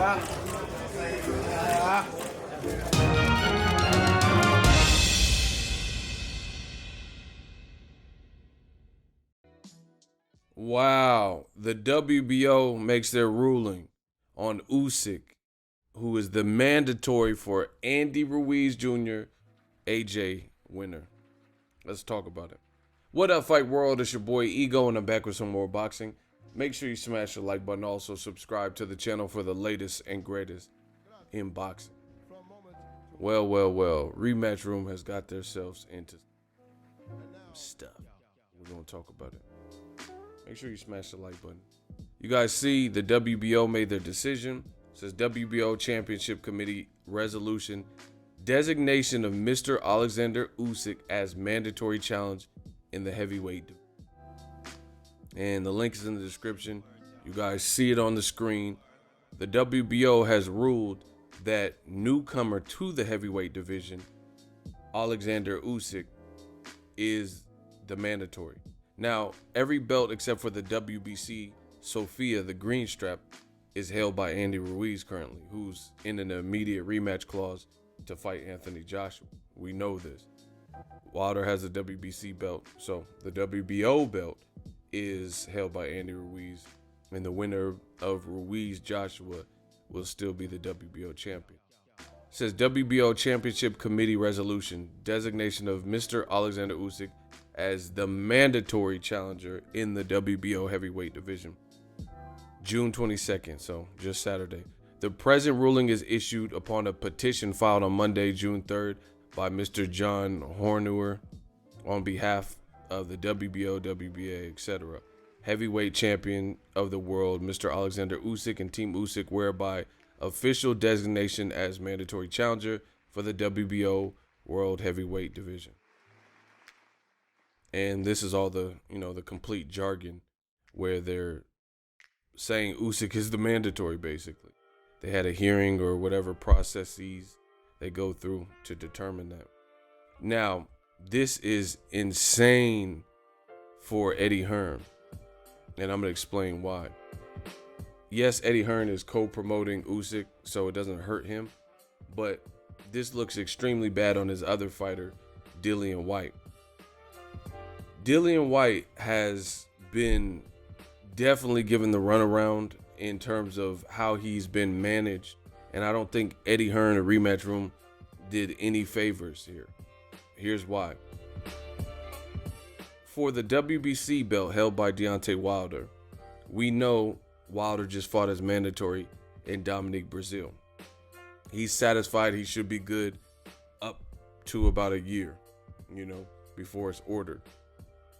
Wow, the WBO makes their ruling on Usyk, who is the mandatory for Andy Ruiz Jr. AJ winner. Let's talk about it. What up, Fight World? It's your boy Ego, and I'm back with some more boxing. Make sure you smash the like button. Also, subscribe to the channel for the latest and greatest in boxing. Well. Rematch Room has got themselves into stuff. We're going to talk about it. Make sure you smash the like button. You guys see the WBO made their decision. It says WBO Championship Committee Resolution. Designation of Mr. Oleksandr Usyk as mandatory challenge in the heavyweight division. And the link is in the description. You guys see it on the screen. The WBO has ruled that newcomer to the heavyweight division, Oleksandr Usyk, is the mandatory. Now, every belt except for the WBC Sofia, the green strap, is held by Andy Ruiz currently, who's in an immediate rematch clause to fight Anthony Joshua. We know this. Wilder has a WBC belt, so the WBO belt is held by Andy Ruiz, and the winner of Ruiz-Joshua will still be the WBO champion. It says WBO Championship Committee Resolution, designation of Mr. Oleksandr Usyk as the mandatory challenger in the WBO Heavyweight Division. June 22nd, so just Saturday. The present ruling is issued upon a petition filed on Monday, June 3rd by Mr. John Horner on behalf of the WBO, WBA, etc. Heavyweight champion of the world, Mr. Oleksandr Usyk and Team Usyk, whereby official designation as mandatory challenger for the WBO World Heavyweight Division. And this is all the, the complete jargon where they're saying Usyk is the mandatory, basically. They had a hearing or whatever processes they go through to determine that. Now, this is insane for Eddie Hearn, and I'm going to explain why. Yes, Eddie Hearn is co-promoting Usyk, so it doesn't hurt him, but this looks extremely bad on his other fighter, Dillian Whyte. Dillian Whyte has been definitely given the runaround in terms of how he's been managed, and I don't think Eddie Hearn or Rematch Room did any favors here. Here's why. For the WBC belt held by Deontay Wilder, we know Wilder just fought as mandatory in Dominique, Brazil. He's satisfied he should be good up to about a year, before it's ordered.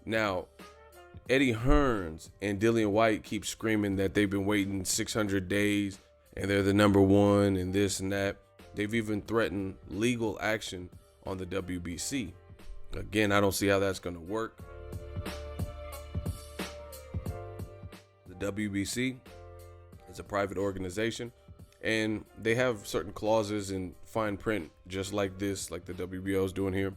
Now, Eddie Hearns and Dillian Whyte keep screaming that they've been waiting 600 days and they're the number one and this and that. They've even threatened legal action on the WBC. Again, I don't see how that's going to work. The WBC is a private organization, and they have certain clauses in fine print, just like this, like the WBO is doing here,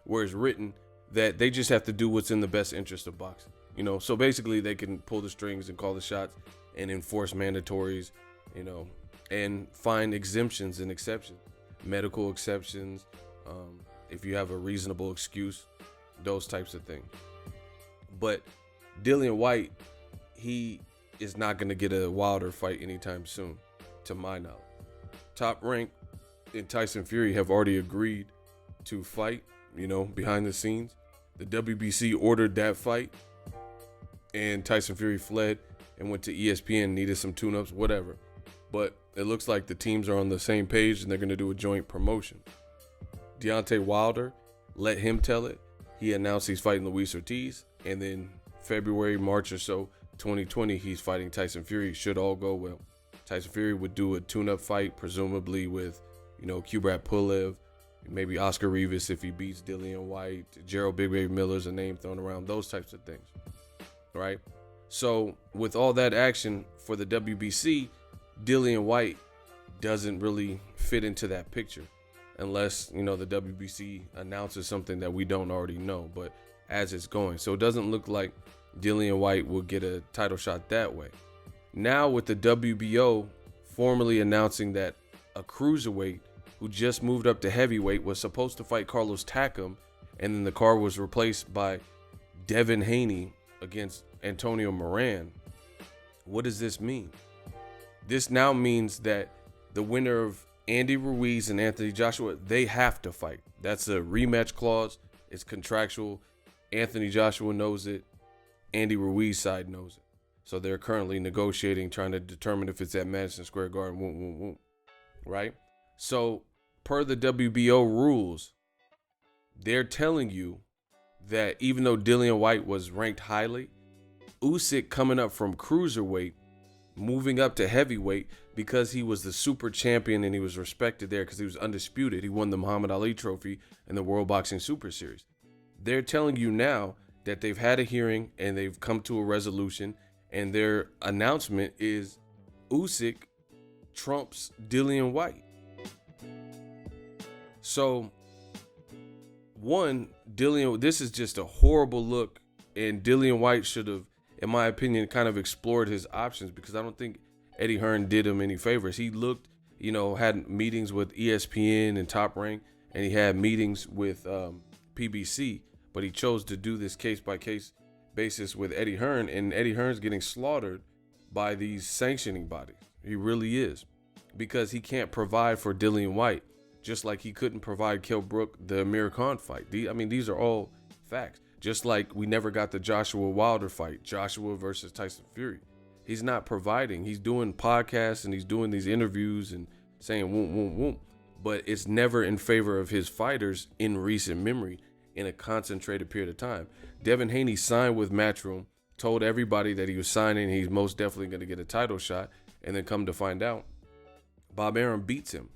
where it's written that they just have to do what's in the best interest of boxing. So basically they can pull the strings and call the shots and enforce mandatories, and find exemptions and exceptions, medical exceptions, if you have a reasonable excuse, those types of things. But Dillian Whyte, he is not going to get a Wilder fight anytime soon, to my knowledge. Top Rank and Tyson Fury have already agreed to fight, behind the scenes. The WBC ordered that fight, and Tyson Fury fled and went to ESPN, needed some tune-ups, whatever. But it looks like the teams are on the same page, and they're going to do a joint promotion. Deontay Wilder, let him tell it. He announced he's fighting Luis Ortiz, and then February, March or so, 2020, he's fighting Tyson Fury. Should all go well. Tyson Fury would do a tune-up fight, presumably with, Kubrat Pulev, maybe Oscar Rivas if he beats Dillian Whyte, Gerald Big Baby Miller's a name thrown around, those types of things, right? So with all that action for the WBC, Dillian Whyte doesn't really fit into that picture unless, the WBC announces something that we don't already know, but as it's going. So it doesn't look like Dillian Whyte will get a title shot that way. Now with the WBO formally announcing that a cruiserweight who just moved up to heavyweight was supposed to fight Carlos Takam, and then the card was replaced by Devin Haney against Antonio Moran. What does this mean? This now means that the winner of Andy Ruiz and Anthony Joshua, they have to fight. That's a rematch clause. It's contractual. Anthony Joshua knows it. Andy Ruiz side knows it. So they're currently negotiating, trying to determine if it's at Madison Square Garden, right? So per the WBO rules, they're telling you that even though Dillian Whyte was ranked highly, Usyk coming up from cruiserweight, moving up to heavyweight because he was the super champion and he was respected there because he was undisputed. He won the Muhammad Ali trophy in the World Boxing Super Series. They're telling you now that they've had a hearing and they've come to a resolution, and their announcement is Usyk trumps Dillian Whyte. So, this is just a horrible look, and Dillian Whyte should have, in my opinion, kind of explored his options, because I don't think Eddie Hearn did him any favors. He looked, had meetings with ESPN and Top Rank, and he had meetings with PBC, but he chose to do this case-by-case basis with Eddie Hearn, and Eddie Hearn's getting slaughtered by these sanctioning bodies. He really is, because he can't provide for Dillian Whyte, just like he couldn't provide Kell Brook the Amir Khan fight. These are all facts. Just like we never got the Joshua Wilder fight, Joshua versus Tyson Fury. He's not providing. He's doing podcasts and he's doing these interviews and saying whoom, but it's never in favor of his fighters in recent memory in a concentrated period of time. Devin Haney signed with Matchroom, told everybody that he was signing, he's most definitely going to get a title shot, and then come to find out, Bob Arum beats him.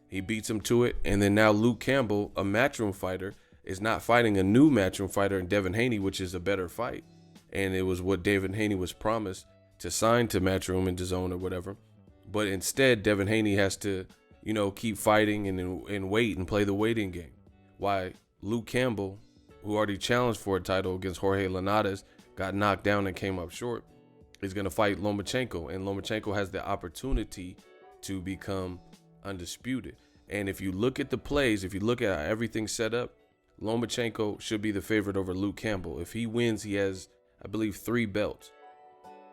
He beats him to it, and then now Luke Campbell, a Matchroom fighter, is not fighting a new Matchroom fighter in Devin Haney, which is a better fight. And it was what Devin Haney was promised to sign to Matchroom and DAZN or whatever. But instead, Devin Haney has to, keep fighting and wait and play the waiting game. Why Luke Campbell, who already challenged for a title against Jorge Linares, got knocked down and came up short, is going to fight Lomachenko. And Lomachenko has the opportunity to become undisputed. And if you look at the plays, if you look at how everything's set up, Lomachenko should be the favorite over Luke Campbell. If he wins, he has, I believe, 3 belts.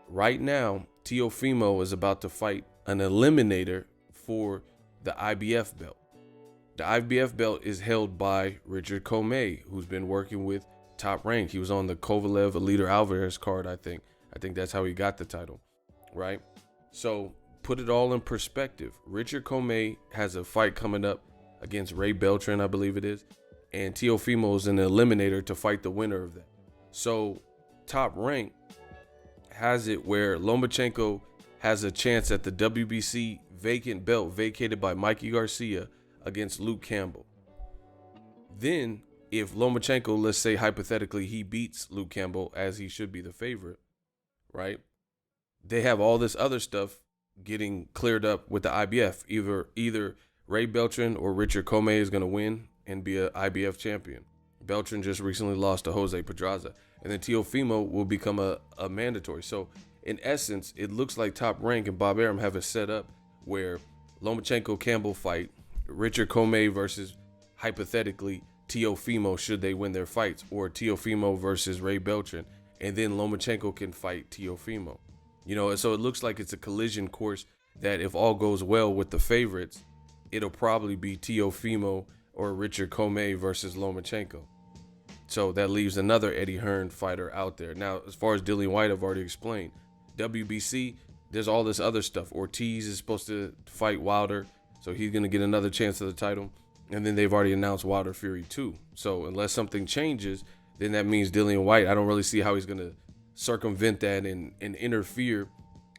Right now, Teofimo is about to fight an eliminator for the IBF belt. The IBF belt is held by Richard Comey, who's been working with Top Rank. He was on the Kovalev Alida Alvarez card, I think. I think that's how he got the title, right? So put it all in perspective. Richard Comey has a fight coming up against Ray Beltran, I believe it is. And Teofimo is an eliminator to fight the winner of that. So Top Rank has it where Lomachenko has a chance at the WBC vacant belt vacated by Mikey Garcia against Luke Campbell. Then if Lomachenko, let's say hypothetically, he beats Luke Campbell, as he should be the favorite, right? They have all this other stuff getting cleared up with the IBF. Either Ray Beltran or Richard Comey is going to win and be an IBF champion. Beltran just recently lost to Jose Pedraza. And then Teofimo will become a mandatory. So in essence, it looks like Top Rank and Bob Arum have it set up where Lomachenko-Campbell fight, Richard Comey versus, hypothetically, Teofimo should they win their fights, or Teofimo versus Ray Beltran, and then Lomachenko can fight Teofimo. So it looks like it's a collision course that if all goes well with the favorites, it'll probably be Teofimo or Richard Comey versus Lomachenko. So that leaves another Eddie Hearn fighter out there. Now, as far as Dillian Whyte, I've already explained. WBC, there's all this other stuff. Ortiz is supposed to fight Wilder, so he's going to get another chance at the title. And then they've already announced Wilder Fury 2. So unless something changes, then that means Dillian Whyte, I don't really see how he's going to circumvent that and interfere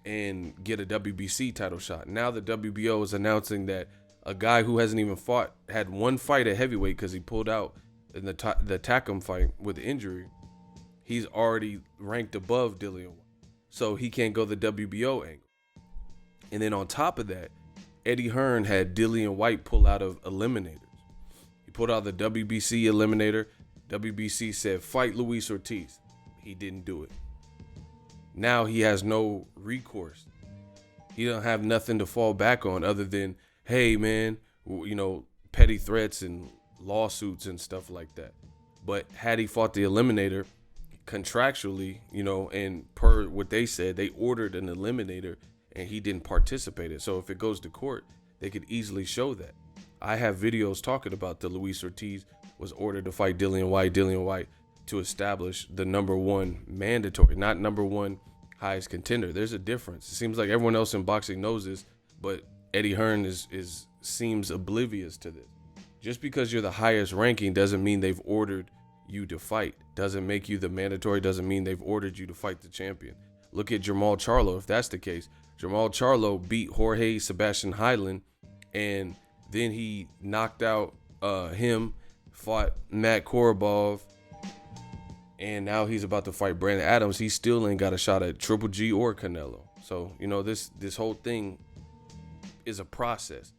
and get a WBC title shot. Now the WBO is announcing that a guy who hasn't even fought, had one fight at heavyweight because he pulled out in the Takam fight with injury, he's already ranked above Dillian Whyte. So he can't go the WBO angle. And then on top of that, Eddie Hearn had Dillian Whyte pull out of eliminators. He pulled out the WBC eliminator. WBC said, fight Luis Ortiz. He didn't do it. Now he has no recourse. he don't have nothing to fall back on other than, hey man, petty threats and lawsuits and stuff like that. But had he fought the eliminator contractually, and per what they said, they ordered an eliminator and he didn't participate in it. So if it goes to court, they could easily show that. I have videos talking about the Luis Ortiz was ordered to fight Dillian Whyte to establish the #1 mandatory, not #1 highest contender. There's a difference. It seems like everyone else in boxing knows this, but Eddie Hearn seems oblivious to this. Just because you're the highest ranking doesn't mean they've ordered you to fight. Doesn't make you the mandatory, doesn't mean they've ordered you to fight the champion. Look at Jermall Charlo. If that's the case, Jermall Charlo beat Jorge Sebastian Hyland, and then he knocked out him, fought Matt Korobov, and now he's about to fight Brandon Adams. He still ain't got a shot at Triple G or Canelo. So, this whole thing is a process,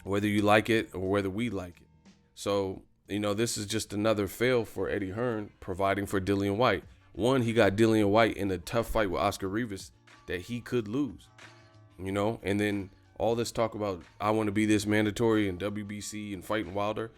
whether you like it or whether we like it. So, this is just another fail for Eddie Hearn providing for Dillian Whyte. One, he got Dillian Whyte in a tough fight with Oscar Rivas that he could lose, and then all this talk about I want to be this mandatory and WBC and fighting Wilder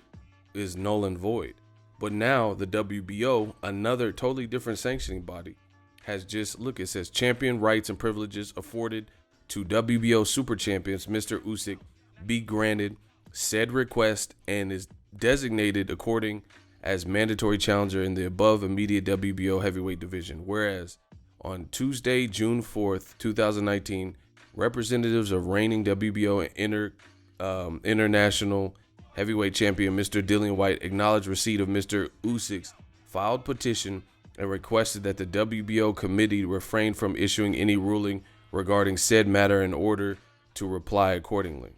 is null and void. But now the WBO, another totally different sanctioning body, has just, look, it says champion rights and privileges afforded to WBO super champions Mr. Usyk be granted said request and is designated according as mandatory challenger in the above immediate WBO Heavyweight Division. Whereas on Tuesday, June 4th, 2019, representatives of reigning WBO and international heavyweight champion Mr. Dillian Whyte acknowledged receipt of Mr. Usyk's filed petition and requested that the WBO committee refrain from issuing any ruling regarding said matter in order to reply accordingly.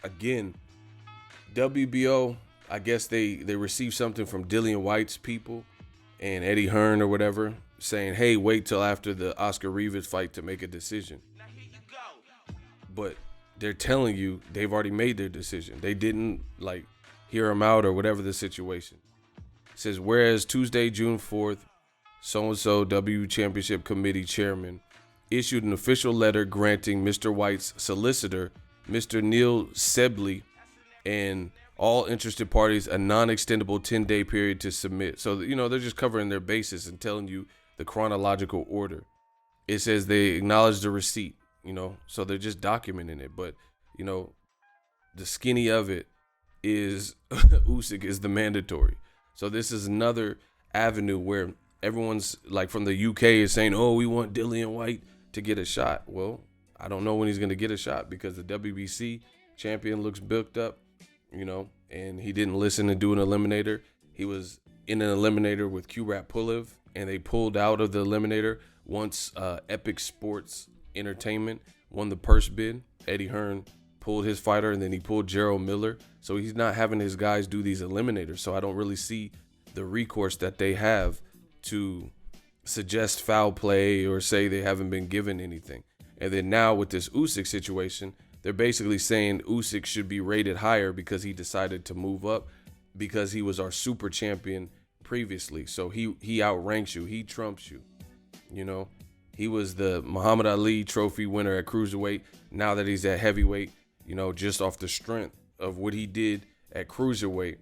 Again, WBO, I guess they received something from Dillian Whyte's people and Eddie Hearn or whatever, saying, hey, wait till after the Oscar Rivas fight to make a decision. But they're telling you they've already made their decision. They didn't hear them out or whatever the situation. It says, whereas Tuesday, June 4th, so-and-so WBO Championship Committee Chairman issued an official letter granting Mr. Whyte's solicitor, Mr. Neil Sebley, and all interested parties a non-extendable 10-day period to submit. So, they're just covering their bases and telling you the chronological order. It says they acknowledge the receipt. So they're just documenting it. But, the skinny of it is Usyk is the mandatory. So this is another avenue where everyone's from the UK is saying, oh, we want Dillian Whyte to get a shot. Well, I don't know when he's going to get a shot because the WBC champion looks booked up, and he didn't listen to do an eliminator. He was in an eliminator with Kubrat Pulev, and they pulled out of the eliminator once Epic Sports Entertainment won the purse bid. Eddie Hearn pulled his fighter, and then he pulled Gerald Miller. So he's not having his guys do these eliminators. So I don't really see the recourse that they have to suggest foul play or say they haven't been given anything. And then now with this Usyk situation, they're basically saying Usyk should be rated higher because he decided to move up because he was our super champion previously. So he outranks you. He trumps you. He was the Muhammad Ali trophy winner at cruiserweight. Now that he's at heavyweight, just off the strength of what he did at cruiserweight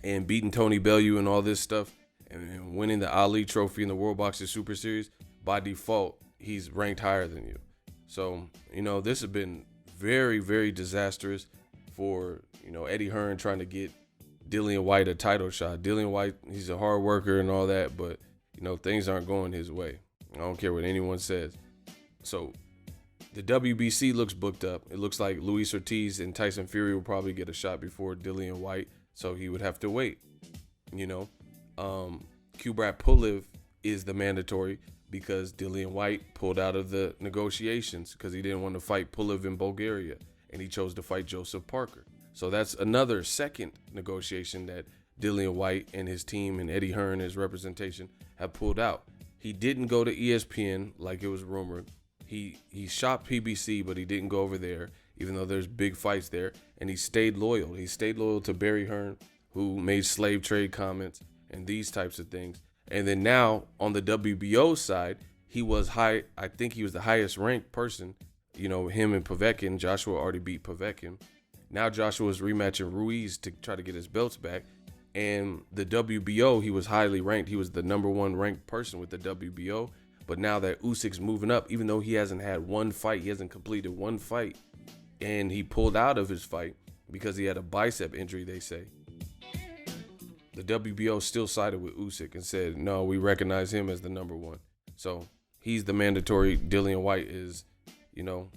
and beating Tony Bellew and all this stuff and winning the Ali trophy in the World Boxing Super Series, by default, he's ranked higher than you. So, this has been very, very disastrous for, Eddie Hearn trying to get Dillian Whyte a title shot. Dillian Whyte, he's a hard worker and all that, but, things aren't going his way. I don't care what anyone says. So the WBC looks booked up. It looks like Luis Ortiz and Tyson Fury will probably get a shot before Dillian Whyte, so he would have to wait. Kubrat Pulev is the mandatory because Dillian Whyte pulled out of the negotiations because he didn't want to fight Pulev in Bulgaria, and he chose to fight Joseph Parker. So that's another second negotiation that Dillian Whyte and his team and Eddie Hearn, his representation, have pulled out. He didn't go to ESPN like it was rumored. He shopped PBC, but he didn't go over there, even though there's big fights there. And he stayed loyal. He stayed loyal to Barry Hearn, who made slave trade comments and these types of things. And then now on the WBO side, he was high. I think he was the highest ranked person. You know, him and Povetkin. Joshua already beat Povetkin. Now Joshua's rematching Ruiz to try to get his belts back. And the WBO, he was highly ranked. He was the #1 ranked person with the WBO. But now that Usyk's moving up, even though he hasn't had one fight, he hasn't completed one fight, and he pulled out of his fight because he had a bicep injury, they say. The WBO still sided with Usyk and said, no, we recognize him as the #1. So he's the mandatory. Dillian Whyte is, you know,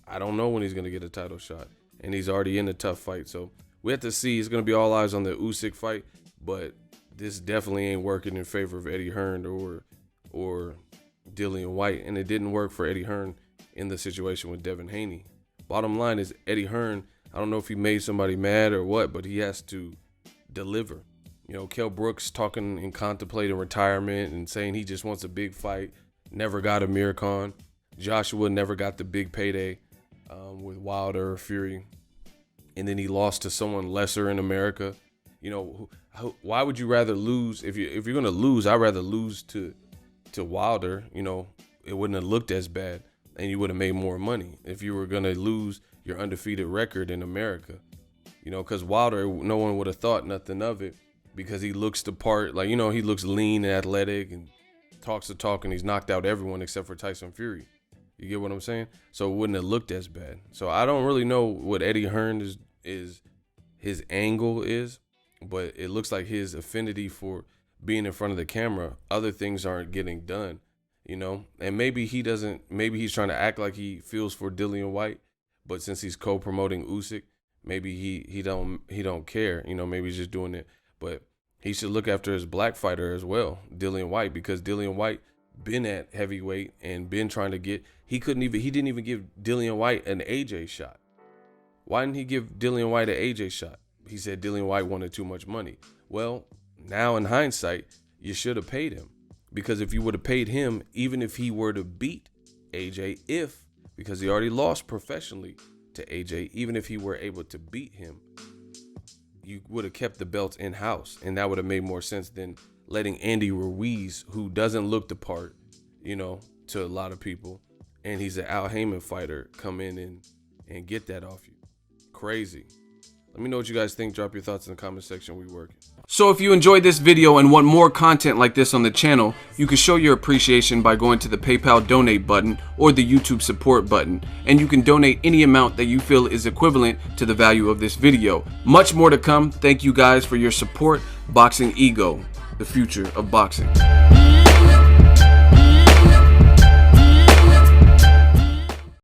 I don't know when he's going to get a title shot. And he's already in a tough fight. So we have to see. It's going to be all eyes on the Usyk fight. But this definitely ain't working in favor of Eddie Hearn or Dillian Whyte. And it didn't work for Eddie Hearn in the situation with Devin Haney. Bottom line is Eddie Hearn, I don't know if he made somebody mad or what, but he has to deliver. You know, Kell Brooks talking and contemplating retirement and saying he just wants a big fight. Never got a Miracon. Joshua never got the big payday with Wilder or Fury. And then he lost to someone lesser in America. You know, why would you rather lose? If you're going to lose, I'd rather lose to Wilder. You know, it wouldn't have looked as bad and you would have made more money if you were going to lose your undefeated record in America. You know, because Wilder, no one would have thought nothing of it because he looks the part. Like, you know, he looks lean and athletic and talks the talk, and he's knocked out everyone except for Tyson Fury. You get what I'm saying? So it wouldn't have looked as bad. So I don't really know what Eddie Hearn is his angle is, but it looks like his affinity for being in front of the camera, other things aren't getting done, you know? And maybe he's trying to act like he feels for Dillian Whyte, but since he's co-promoting Usyk, maybe he don't care, you know, maybe he's just doing it. But he should look after his black fighter as well, Dillian Whyte, because Dillian Whyte been at heavyweight and been trying to get, he didn't even give Dillian Whyte an AJ shot. Why didn't he give Dillian Whyte an AJ shot? He said Dillian Whyte wanted too much money. Well, now in hindsight, you should have paid him, because if you would have paid him, even if he were to beat AJ, because he already lost professionally to AJ, even if he were able to beat him, you would have kept the belts in-house, and that would have made more sense than letting Andy Ruiz, who doesn't look the part, you know, to a lot of people, and he's an Al Heyman fighter, come in and get that off you. Crazy. Let me know what you guys think. Drop your thoughts in the comment section. We working. So if you enjoyed this video and want more content like this on the channel, you can show your appreciation by going to the PayPal donate button or the YouTube support button, and you can donate any amount that you feel is equivalent to the value of this video. Much more to come. Thank you guys for your support. Boxingego, the future of boxing.